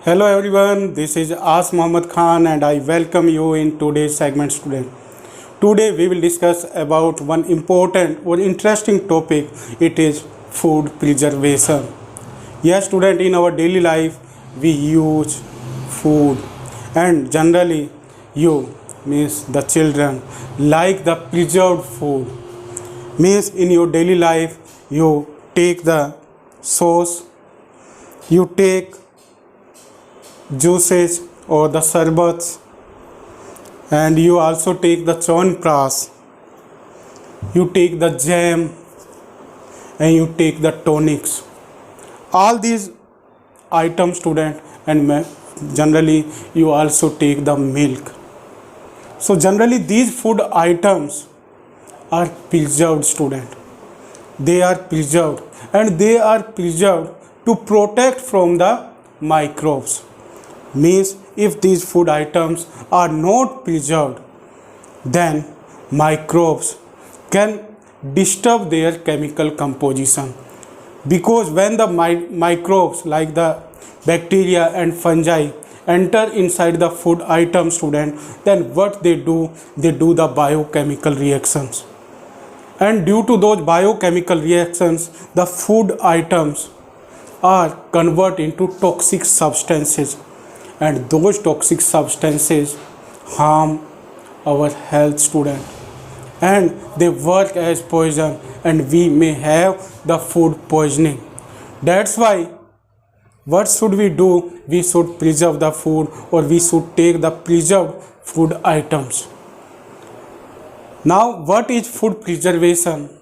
Hello everyone, this is As Mohammad Khan and I welcome you in today's segment student. Today we will discuss about one important or interesting topic. It is food preservation. Yes student, in our daily life we use food and generally you means the children like the preserved food. Means in your daily life you take the sauce, you take juices or the sharbats, and you also take the chyawanprash, you take the jam, and you take the tonics. All these items student, and generally you also take the milk. So generally these food items are preserved student. They are preserved and they are preserved to protect from the microbes. Means if these food items are not preserved, then microbes can disturb their chemical composition, because when the microbes like the bacteria and fungi enter inside the food item student, then what they do the biochemical reactions, and due to those biochemical reactions the food items are converted into toxic substances, and those toxic substances harm our health student, and they work as poison, and we may have the food poisoning. That's why what should we do? We should preserve the food, or we should take the preserved food items. Now what is food preservation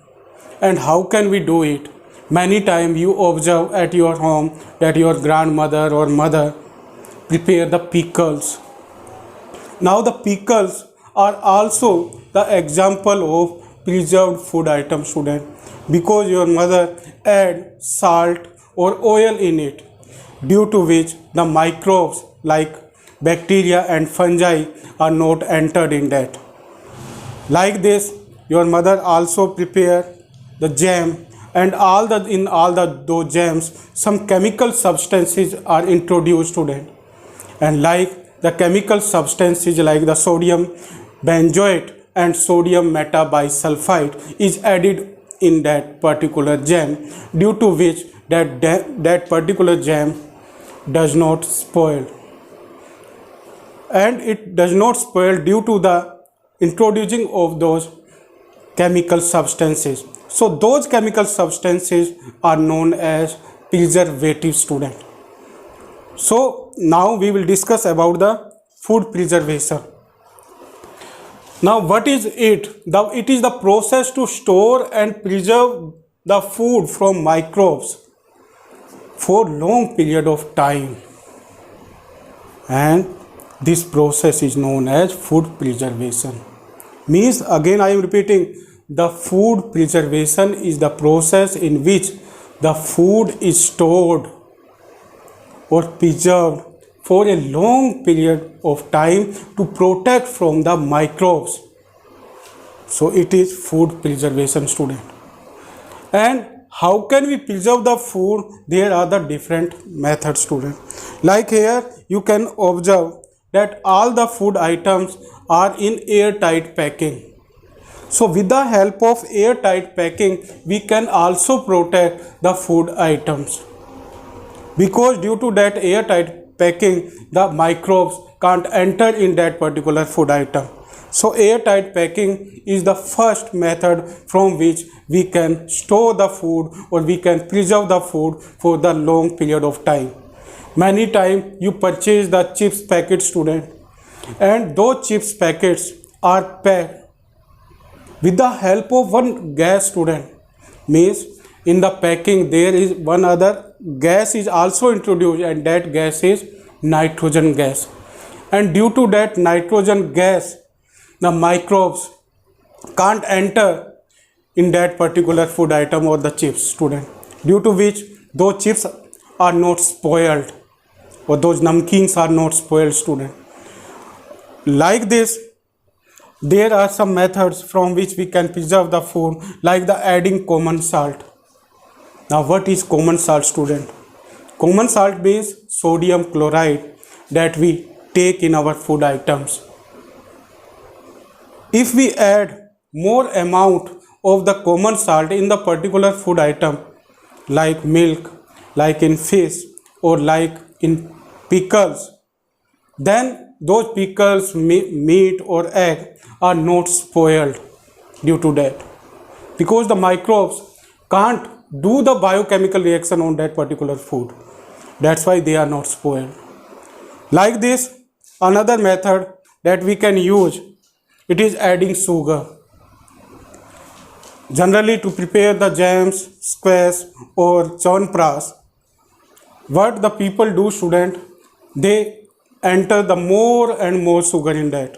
and how can we do it? Many times you observe at your home that your grandmother or mother prepare the pickles. Now the pickles are also the example of preserved food item student, because your mother add salt or oil in it, due to which the microbes like bacteria and fungi are not entered in that. Like this your mother also prepare the jam, and in all those jams some chemical substances are introduced student, and like the chemical substances like the sodium benzoate and sodium metabisulfite is added in that particular jam, due to which that particular jam does not spoil, and it does not spoil due to the introducing of those chemical substances. So those chemical substances are known as preservative student. So now we will discuss about the food preservation. Now what is it? It is the process to store and preserve the food from microbes for long period of time, and this process is known as food preservation. Means again I am repeating, the food preservation is the process in which the food is stored or preserved for a long period of time to protect from the microbes. So it is food preservation student. And how can we preserve the food? There are the different methods student. Like here you can observe that all the food items are in airtight packing. So with the help of airtight packing we can also protect the food items, because due to that airtight packing the microbes can't enter in that particular food item. So airtight packing is the first method from which we can store the food, or we can preserve the food for the long period of time. Many times you purchase the chips packet student, and those chips packets are packed with the help of one gas student. Means in the packing there is one other gas is also introduced, and that gas is nitrogen gas, and due to that nitrogen gas the microbes can't enter in that particular food item or the chips student, due to which those chips are not spoiled, or those namkeens are not spoiled student. Like this there are some methods from which we can preserve the food, like the adding common salt. Now what is common salt student? Common salt means sodium chloride that we take in our food items. If we add more amount of the common salt in the particular food item like milk, like in fish or like in pickles, then those pickles, meat or egg are not spoiled due to that, because the microbes can't do the biochemical reaction on that particular food. That's why they are not spoiled. Like this, another method that we can use, it is adding sugar. Generally, to prepare the jams, squash or chyawanprash, what the people do, student, they enter the more and more sugar in that.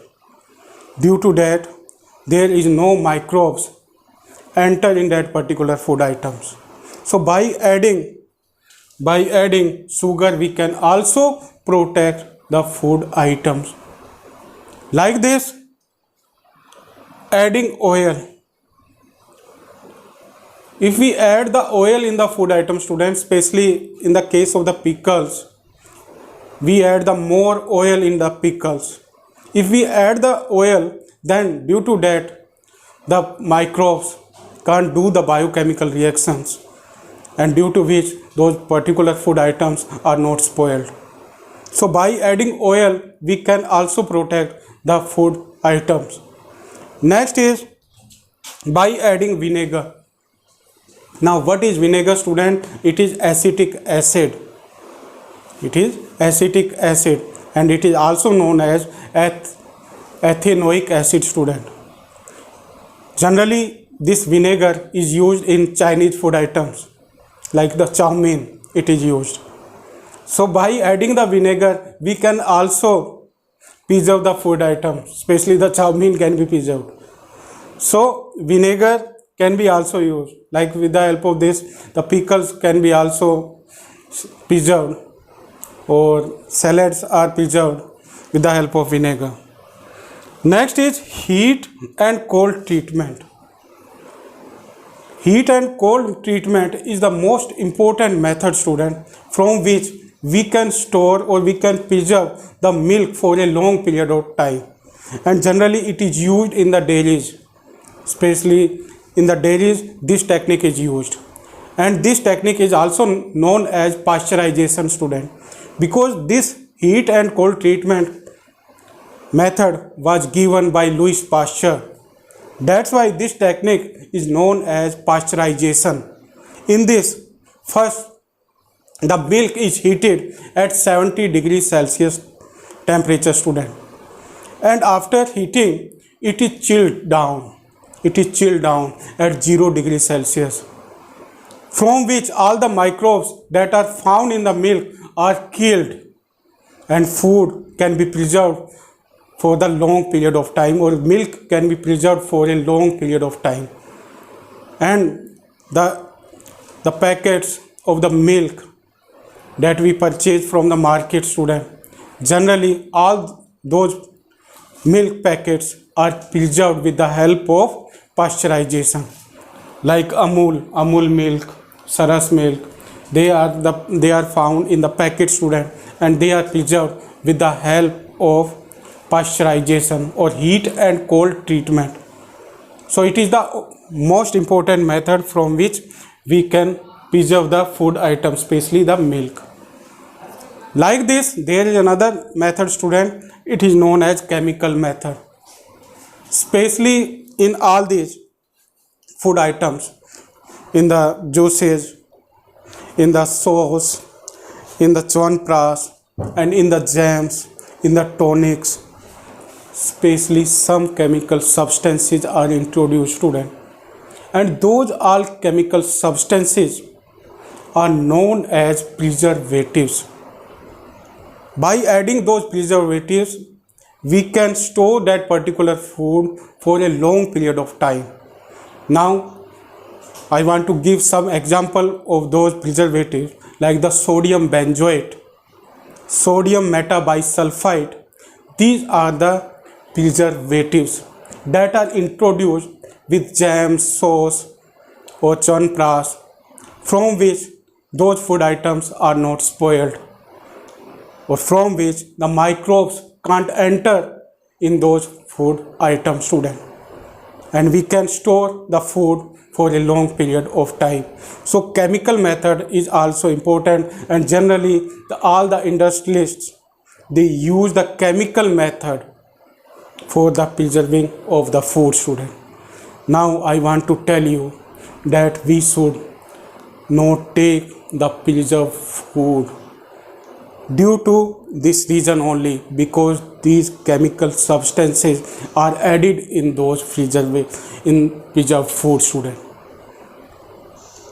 Due to that, there is no microbes enter in that particular food items. So by adding sugar, we can also protect the food items. Like this, adding oil. If we add the oil in the food item, students, especially in the case of the pickles, we add the more oil in the pickles. If we add the oil, then due to that, the microbes can't do the biochemical reactions, and due to which those particular food items are not spoiled. So by adding oil, we can also protect the food items. Next is by adding vinegar. Now what is vinegar, student? It is acetic acid. It is acetic acid, and it is also known as ethanoic acid, student. Generally, this vinegar is used in Chinese food items like the chow mein, it is used. So by adding the vinegar, we can also preserve the food items, especially the chow mein can be preserved. So vinegar can be also used, like with the help of this, the pickles can be also preserved, or salads are preserved with the help of vinegar. Next is heat and cold treatment. Heat and cold treatment is the most important method, student, from which we can store or we can preserve the milk for a long period of time. And generally it is used in the dairies, especially in the dairies this technique is used. And this technique is also known as pasteurization, student, because this heat and cold treatment method was given by Louis Pasteur. That's why this technique is known as pasteurization. In this, first the milk is heated at 70 degrees Celsius temperature, student, and after heating it is chilled down. It is chilled down at 0 degrees Celsius, from which all the microbes that are found in the milk are killed, and food can be preserved for the long period of time, or milk can be preserved for a long period of time. And the packets of the milk that we purchase from the market, student, generally all those milk packets are preserved with the help of pasteurization, like Amul milk, Saras milk. They are found in the packet, student, and they are preserved with the help of pasteurization or heat and cold treatment. So it is the most important method from which we can preserve the food items, especially the milk. Like this, there is another method, student. It is known as chemical method. Especially in all these food items, in the juices, in the sauce, in the chyawanprash, and in the jams, in the tonics, especially some chemical substances are introduced, student, and those all chemical substances are known as preservatives. By adding those preservatives, we can store that particular food for a long period of time. Now I want to give some example of those preservatives, like the sodium benzoate, sodium metabisulfite. These are the preservatives that are introduced with jams, sauce or chyawanprash, from which those food items are not spoiled, or from which the microbes can't enter in those food items, student, and we can store the food for a long period of time. So chemical method is also important, and generally all the industrialists, they use the chemical method for the preserving of the food, student. Now I want to tell you that we should not take the preserved food due to this reason only, because these chemical substances are added in those preserved food, student.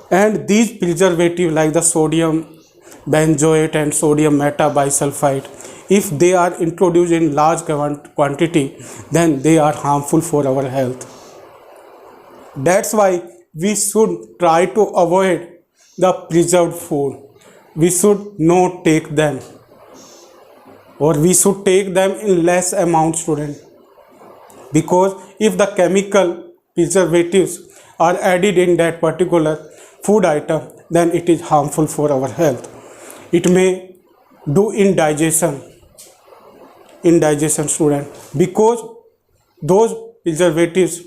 And these preservatives like the sodium benzoate and sodium metabisulfite, if they are introduced in large quantity, then they are harmful for our health. That's why we should try to avoid the preserved food. We should not take them, or we should take them in less amount, student, because if the chemical preservatives are added in that particular food item, then it is harmful for our health. It may do indigestion, student, because those preservatives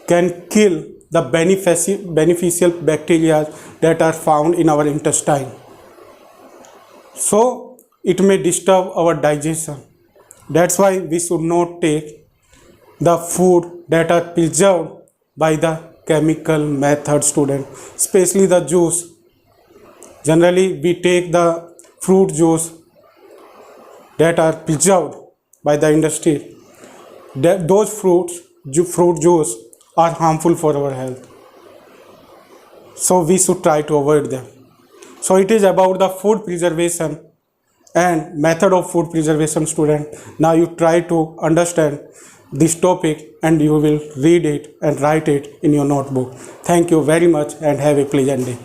can kill the beneficial bacteria that are found in our intestine. So it may disturb our digestion. That's why we should not take the food that are preserved by the chemical method, student, especially the juice. Generally we take the fruit juice that are preserved by the industry. Those fruit juice are harmful for our health, so we should try to avoid them. So it is about the food preservation and method of food preservation, student. Now you try to understand this topic and you will read it and write it in your notebook. Thank you very much and have a pleasant day.